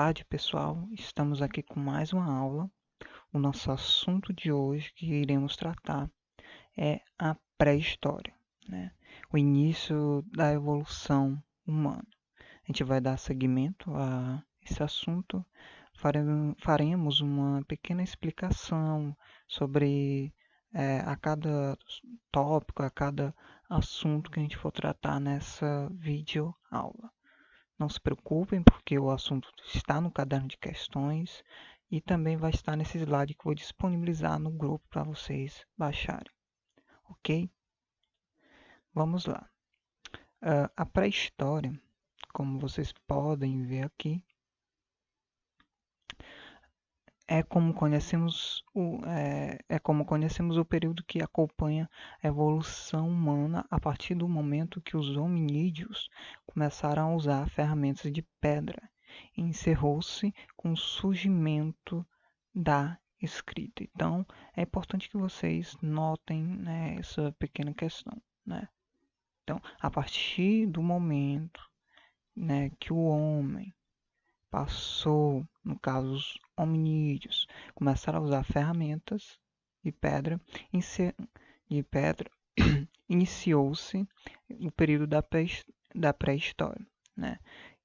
tarde, pessoal. Estamos aqui com mais uma aula. O nosso assunto de hoje que iremos tratar é a pré-história, né? O início da evolução humana. A gente vai dar seguimento a esse assunto. Faremos uma pequena explicação sobre a cada tópico, a cada assunto que a gente for tratar nessa videoaula. Não se preocupem, porque o assunto está no caderno de questões e também vai estar nesse slide que eu vou disponibilizar no grupo para vocês baixarem. Ok? Vamos lá. A pré-história, como vocês podem ver aqui, é como conhecemos o período que acompanha a evolução humana a partir do momento que os hominídeos começaram a usar ferramentas de pedra. Encerrou-se com o surgimento da escrita. Então, é importante que vocês notem, né, essa pequena questão, né? Então, a partir do momento, né, que o homem passou, no caso os hominídeos, começaram a usar ferramentas de pedra, iniciou-se o período da pré-história, né?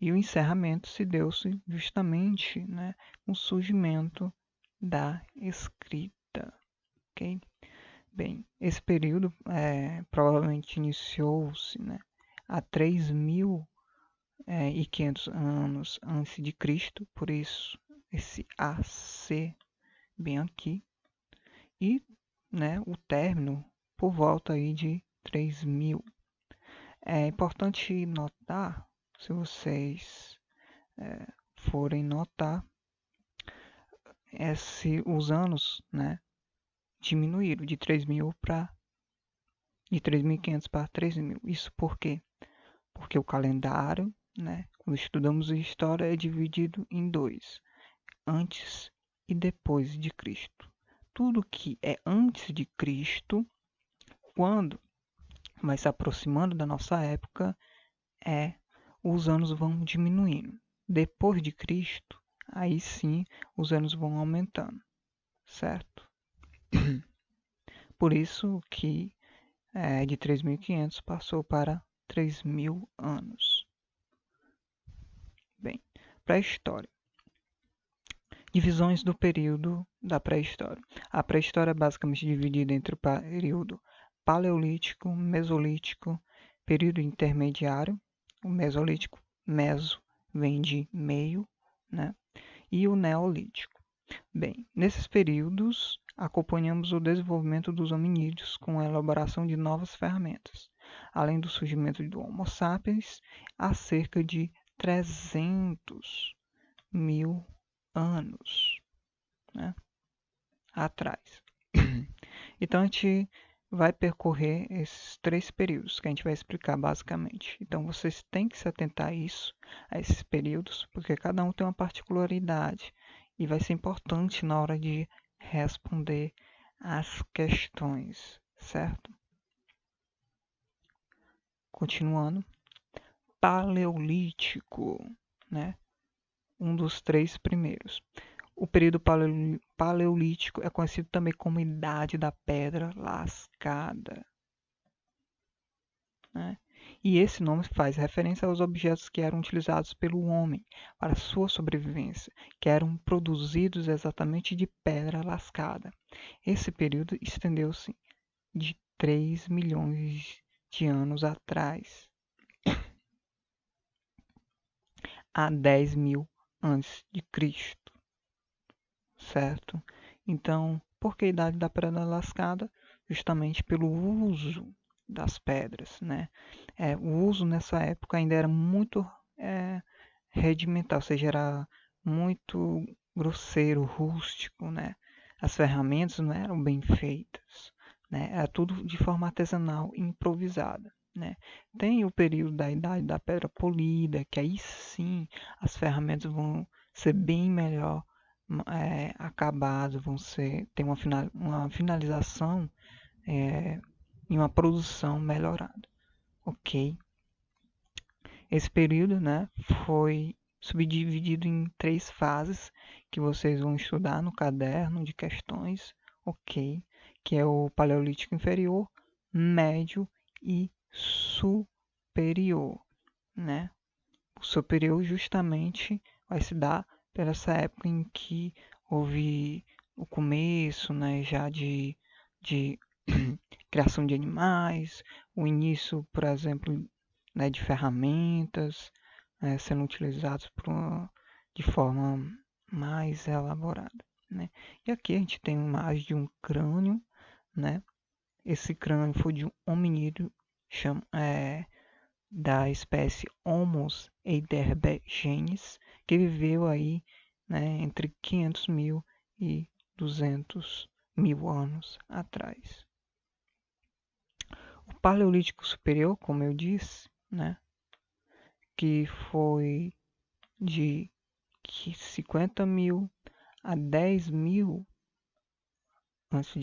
E o encerramento se deu-se justamente, né, com o surgimento da escrita, ok? Bem, esse período provavelmente iniciou-se, né, há 3.500 anos antes de Cristo, por isso esse AC bem aqui, e, né, o término por volta aí de 3.000. É importante notar, se vocês forem notar, se os anos, né, diminuíram de 3.500 para 3.000. Isso por quê? Porque o calendário, né, quando estudamos história, é dividido em dois: antes e depois de Cristo. Tudo que é antes de Cristo, quando vai se aproximando da nossa época, os anos vão diminuindo. Depois de Cristo, aí sim os anos vão aumentando, certo? Por isso que de 3.500 passou para 3.000 anos. Bem, pré-história. Divisões do período da pré-história. A pré-história é basicamente dividida entre o período paleolítico, mesolítico, período intermediário, o mesolítico, meso vem de meio, né? E o neolítico. Bem, nesses períodos acompanhamos o desenvolvimento dos hominídeos com a elaboração de novas ferramentas, além do surgimento do Homo sapiens há cerca de 300.000 anos, né, atrás. Então a gente vai percorrer esses 3 períodos que a gente vai explicar basicamente. Então vocês têm que se atentar a esses períodos, porque cada um tem uma particularidade e vai ser importante na hora de responder as questões, certo? Continuando, paleolítico, né? Um dos 3 primeiros. O período paleolítico é conhecido também como Idade da Pedra Lascada, né? E esse nome faz referência aos objetos que eram utilizados pelo homem para sua sobrevivência, que eram produzidos exatamente de pedra lascada. Esse período estendeu-se de 3 milhões de anos atrás a 10.000 antes de Cristo, certo? Então, por que a Idade da Pedra Lascada? Justamente pelo uso das pedras, né? O uso nessa época ainda era muito regimental, ou seja, era muito grosseiro, rústico, né? As ferramentas não eram bem feitas, né? Era tudo de forma artesanal e improvisada, né? Tem o período da Idade da Pedra Polida, que aí sim as ferramentas vão ser bem melhor acabadas, vão ter uma finalização e uma produção melhorada, ok? Esse período, né, foi subdividido em 3 fases que vocês vão estudar no caderno de questões, ok? Que é o Paleolítico Inferior, Médio e Superior, né? O superior justamente vai se dar por essa época em que houve o começo, né, já de criação de animais, o início, por exemplo, né, de ferramentas sendo utilizadas de forma mais elaborada, né? E aqui a gente tem uma imagem de um crânio, né? Esse crânio foi de um hominídeo da espécie Homo heidelbergensis, que viveu aí, né, entre 500 mil e 200 mil anos atrás. O Paleolítico Superior, como eu disse, né, que foi de 50 mil a 10 mil a.C.,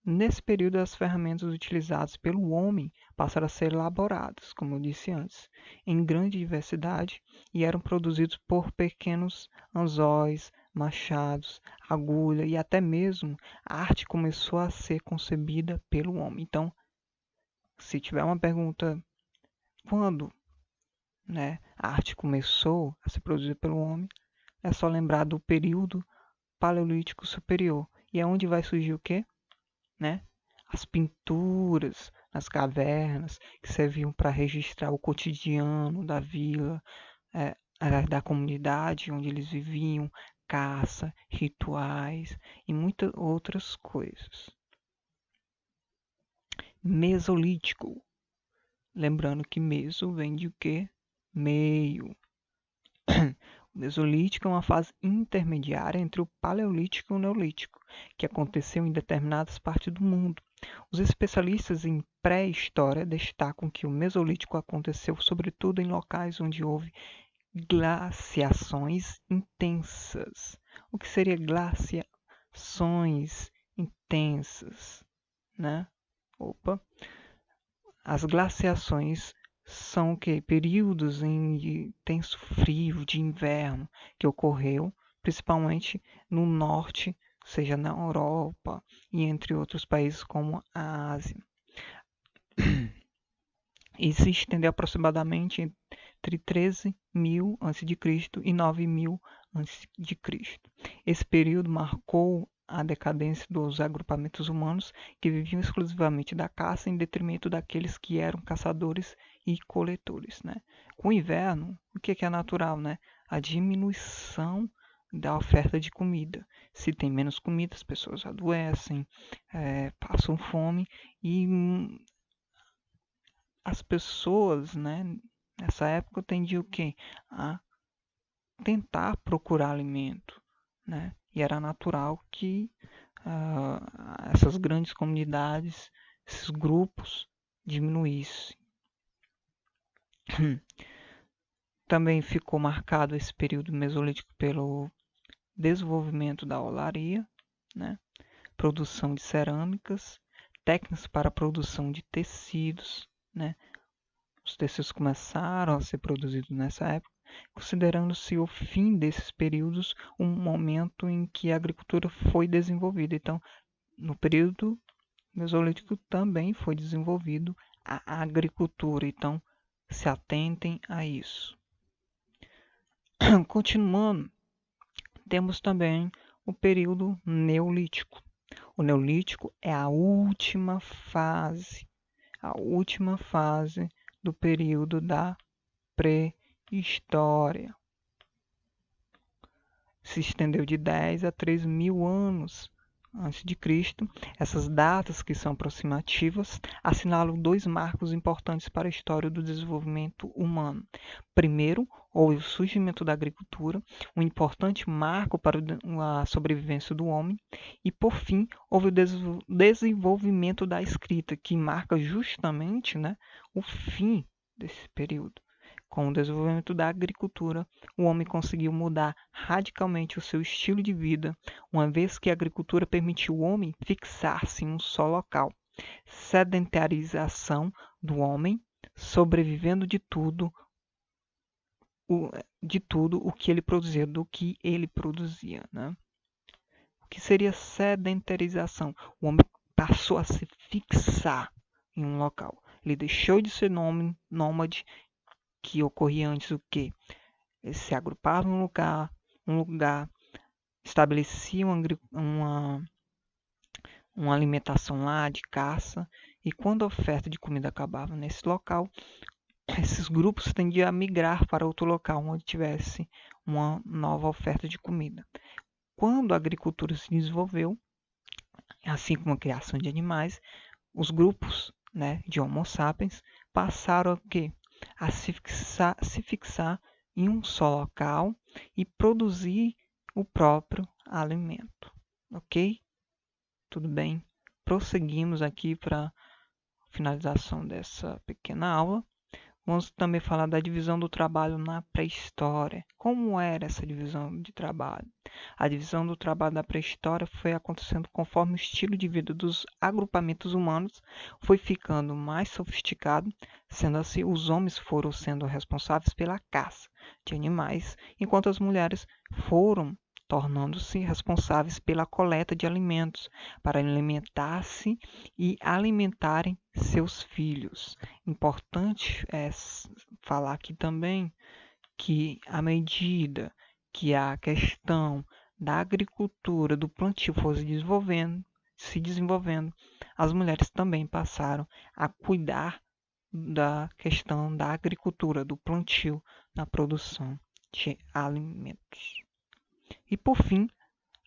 nesse período as ferramentas utilizadas pelo homem passaram a ser elaboradas, como eu disse antes, em grande diversidade e eram produzidos por pequenos anzóis, machados, agulha e até mesmo a arte começou a ser concebida pelo homem. Então, se tiver uma pergunta, quando, né, a arte começou a ser produzida pelo homem, é só lembrar do período Paleolítico Superior. E é onde vai surgir o quê? Né? As pinturas nas cavernas que serviam para registrar o cotidiano da vila, da comunidade onde eles viviam, caça, rituais e muitas outras coisas. Mesolítico. Lembrando que meso vem de o quê? Meio. O Mesolítico é uma fase intermediária entre o Paleolítico e o Neolítico, que aconteceu em determinadas partes do mundo. Os especialistas em pré-história destacam que o Mesolítico aconteceu sobretudo em locais onde houve glaciações intensas. O que seria glaciações intensas, né? As glaciações são períodos em intenso frio de inverno que ocorreu principalmente no norte, seja na Europa e entre outros países como a Ásia. E se estendeu aproximadamente entre 13.000 a.C. e 9.000 a.C. Esse período marcou a decadência dos agrupamentos humanos que viviam exclusivamente da caça em detrimento daqueles que eram caçadores e coletores, né? Com o inverno, o que é natural, né? A diminuição da oferta de comida. Se tem menos comida, as pessoas adoecem, passam fome e as pessoas, né, nessa época tendiam o quê? A tentar procurar alimento, né? E era natural que essas grandes comunidades, esses grupos diminuíssem. Também ficou marcado esse período mesolítico pelo desenvolvimento da olaria, né? Produção de cerâmicas, técnicas para a produção de tecidos, né? Os tecidos começaram a ser produzidos nessa época, considerando-se o fim desses períodos um momento em que a agricultura foi desenvolvida. Então, no período mesolítico também foi desenvolvido a agricultura. Então, se atentem a isso. Continuando, temos também o período neolítico. O neolítico é a última fase do período da pré-história. Se estendeu de 10 a 3.000 anos antes de Cristo. Essas datas, que são aproximativas, assinalam 2 marcos importantes para a história do desenvolvimento humano. Primeiro, houve o surgimento da agricultura, um importante marco para a sobrevivência do homem, e por fim, houve o desenvolvimento da escrita, que marca justamente, né, o fim desse período. Com o desenvolvimento da agricultura, o homem conseguiu mudar radicalmente o seu estilo de vida, uma vez que a agricultura permitiu o homem fixar-se em um só local. Sedentarização do homem, sobrevivendo de tudo, de tudo o que ele produzia, do que ele produzia, né? O que seria sedentarização? O homem passou a se fixar em um local. Ele deixou de ser nômade, que ocorria antes o quê? Ele se agrupava em um lugar, estabelecia uma alimentação lá de caça, e quando a oferta de comida acabava nesse local, esses grupos tendiam a migrar para outro local onde tivesse uma nova oferta de comida. Quando a agricultura se desenvolveu, assim como a criação de animais, os grupos, né, de Homo sapiens passaram a, quê? A se fixar em um só local e produzir o próprio alimento. Ok? Tudo bem? Prosseguimos aqui para a finalização dessa pequena aula. Vamos também falar da divisão do trabalho na pré-história. Como era essa divisão de trabalho? A divisão do trabalho da pré-história foi acontecendo conforme o estilo de vida dos agrupamentos humanos foi ficando mais sofisticado, sendo assim, os homens foram sendo responsáveis pela caça de animais, enquanto as mulheres foram tornando-se responsáveis pela coleta de alimentos para alimentar-se e alimentarem seus filhos. Importante é falar aqui também que à medida que a questão da agricultura, do plantio fosse se desenvolvendo, as mulheres também passaram a cuidar da questão da agricultura, do plantio, da produção de alimentos. E por fim,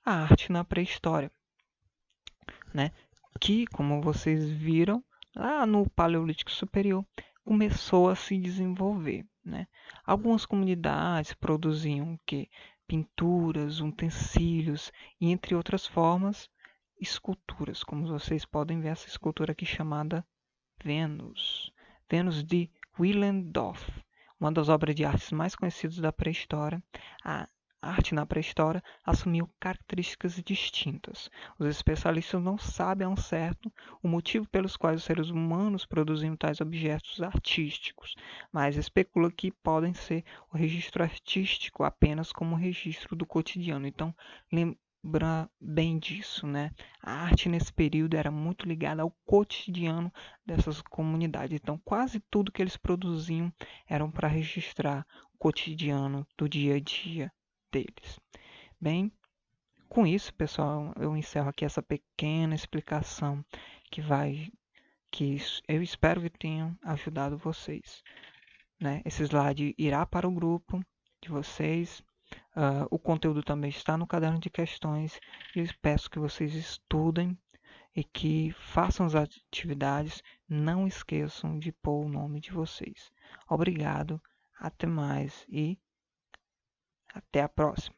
a arte na pré-história, né? Que, como vocês viram, lá no Paleolítico Superior, começou a se desenvolver, né? Algumas comunidades produziam que pinturas, utensílios e, entre outras formas, esculturas, como vocês podem ver essa escultura aqui chamada Vênus, Vênus de Willendorf, uma das obras de arte mais conhecidas da pré-história. A arte na pré-história assumiu características distintas. Os especialistas não sabem ao certo o motivo pelos quais os seres humanos produziam tais objetos artísticos, mas especulam que podem ser o registro artístico apenas como registro do cotidiano. Então, lembra bem disso, né? A arte nesse período era muito ligada ao cotidiano dessas comunidades. Então, quase tudo que eles produziam eram para registrar o cotidiano do dia a dia deles. Bem, com isso, pessoal, eu encerro aqui essa pequena explicação que eu espero que tenha ajudado vocês, né? Esse slide irá para o grupo de vocês. O conteúdo também está no caderno de questões. Eu peço que vocês estudem e que façam as atividades. Não esqueçam de pôr o nome de vocês. Obrigado, até mais e até a próxima.